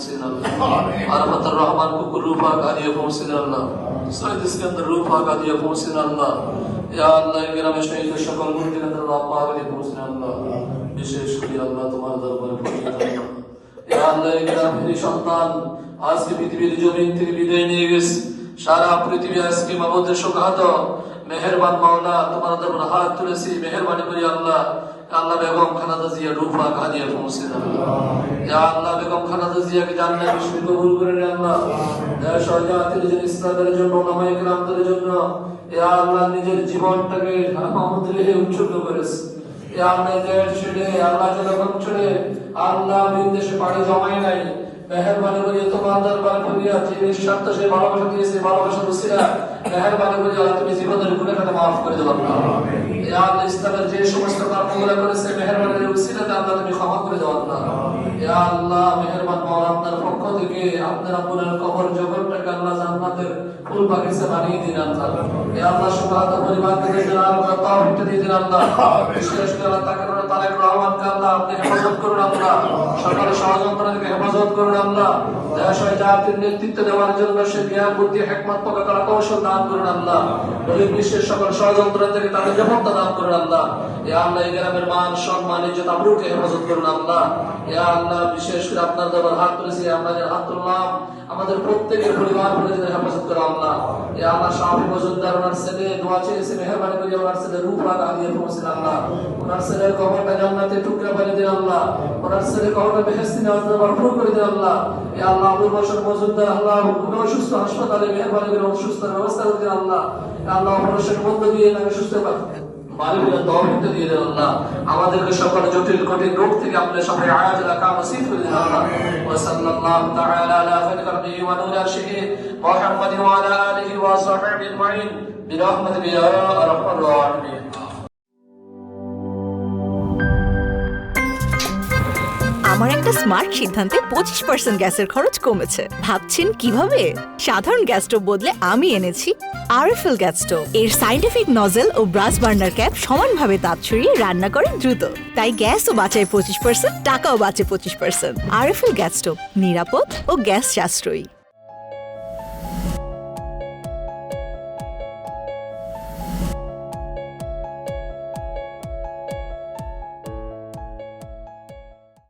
पहुंचे ना अल्लाह रहमान को रूह पाक आदिया पहुंचे ना अल्लाह सईद इसके अंदर रूह पाक आदिया पहुंचे ना अल्लाह या अल्लाह ग्राम शहीद शकल मुर्दे के अंदर रूह पाक आदिया पहुंचे ना अल्लाह विशेष করে আল্লাহ তোমার দরবারে পড়ি ইয়া আল্লাহ গ্রাম মেরি সন্তান আজকে পৃথিবীর জমিন থেকে বিদায় নিয়ে গেছে সারা পৃথিবী আজকে মাবুদের শোকাহত মেহেরবান মাওলা তোমার দরবারে হাত তুলেছি মেহেরবানি করে আল্লাহ আল্লাহ বেগম খালেদা জিয়া রূহ পাক আদিয়া পৌঁছে দাও ইয়া আল্লাহ বেগম খালেদা জিয়াকে জান্নাতে বিশ্বী কবুল করে নেন আল্লাহ দেশ ও জাতির জন্য ইসলামের জন্য ওলামায়ে কেরামদের জন্য ইয়া আল্লাহ নিজের জীবনটাকে আমাদের উৎসর্গ করেছে ইয়া আল্লাহ দেশ ছেড়ে আল্লাহ জনগণ ছেড়ে আল্লাহ বিদেশে পাড়ি জমায় নাই মেহেরবানি করে তোমার দরবারে ফরিয়াদ যে নিঃস্বার্থ সে ভালোবাসা দিয়েছে ভালোবাসার উসিলা মেহেরবানি করে আল্লাহ তুমি জীবনের গুনাহটা maaf করে দাও আল্লাহ ইয়া আল্লাহ ইসলামের যে সমস্ত কর্মগুলো করেছে মেহেরবানি করে উসিলাতে আল্লাহ তুমি ক্ষমা করে দাও আল্লাহ ইয়া আল্লাহ মেহেরবান মাওলা আপনার পক্ষ থেকে আপনার আপনার কবর জগৎটাকে আল্লাহ জান্নাতের ফুল বাগিচা বানিয়ে দিন আল্লাহ ইয়া আল্লাহ সুবহানাহু পরিবারকে দিন আল্লাহ তাওফিক দিয়ে দিন আল্লাহ বিশেষ করে আল্লাহ তারেক রহমানকে আল্লাহ আপনি হেফাজত করুন আল্লাহ সকল ষড়যন্ত্র থেকে হেফাজত করুন আল্লাহ দেশ ও জাতির নেতৃত্ব দেওয়ার জন্য সে জ্ঞান বুদ্ধি হিকমত প্রকার কৌশল দান করুন আল্লাহ বলে বিশ্বের সকল ষড়যন্ত্র থেকে তাদের নিরাপত্তা দান করুন আল্লাহ ইয়া আল্লাহ এই গ্রামের মান সম্মান ইজ্জত আবরুকে হেফাজত করুন আল্লাহ ইয়া আল্লাহ বিশেষ করে আপনার দরবার হাত তুলেছি আমাদের হাত তুললাম আমাদের প্রত্যেকের পরিবার পরিজনের হেফাজত করুন আল্লাহ ইয়া আল্লাহ শাফি মজুমদার ওনার ছেলে দোয়া চেয়েছে মেহেরবানি করে ওনার ছেলে রূহ পাক আদিয়া পৌঁছেন আল্লাহ ওনার ছেলের কবরটা জান্নাতে টুকরা বানিয়ে দিন আল্লাহ ওনার ছেলের কবরটা বেহেশতি নেওয়ার ভরপুর করে দিন আল্লাহ ইয়া আল্লাহ আবুল বশর মজুমদার আল্লাহ কোনো অসুস্থ হাসপাতালে মেহেরবানি করে অসুস্থতার ব্যবস্থা করে দিন আল্লাহ ইয়া আল্লাহ অপারেশন বন্ধ দিয়ে তাকে সুস্থ মালিকের তৌফিক দিয়ে দেন আল্লাহ আমাদেরকে সকল জটিল কঠিন রোগ থেকে আপনি সবাই আয়াত রাখা নসিব করে দেন আল্লাহ ওয়া সাল্লাল্লাহু তাআলা আলা খায়রি খালকিহি ওয়া নূরি আরশিহি মুহাম্মাদিন ওয়া আলা আলিহি ওয়া সাহবিহি আজমাইন বিরহমাতিকা ইয়া আরহামার রাহিমিন আমার একটা স্মার্ট সিদ্ধান্তে 25% গ্যাসের খরচ কমেছে ভাবছেন কিভাবে সাধারণ গ্যাস স্টোভ বদলে আমি এনেছি আরএফএল গ্যাস স্টোভ এর সাইন্টিফিক নজল ও ব্রাস বার্নার ক্যাপ সমানভাবে তাপ ছড়িয়ে রান্না করে দ্রুত তাই গ্যাসও বাঁচায় 25% টাকাও বাঁচে 25% আরএফএল গ্যাস স্টোভ নিরাপদ ও গ্যাস সাশ্রয়ী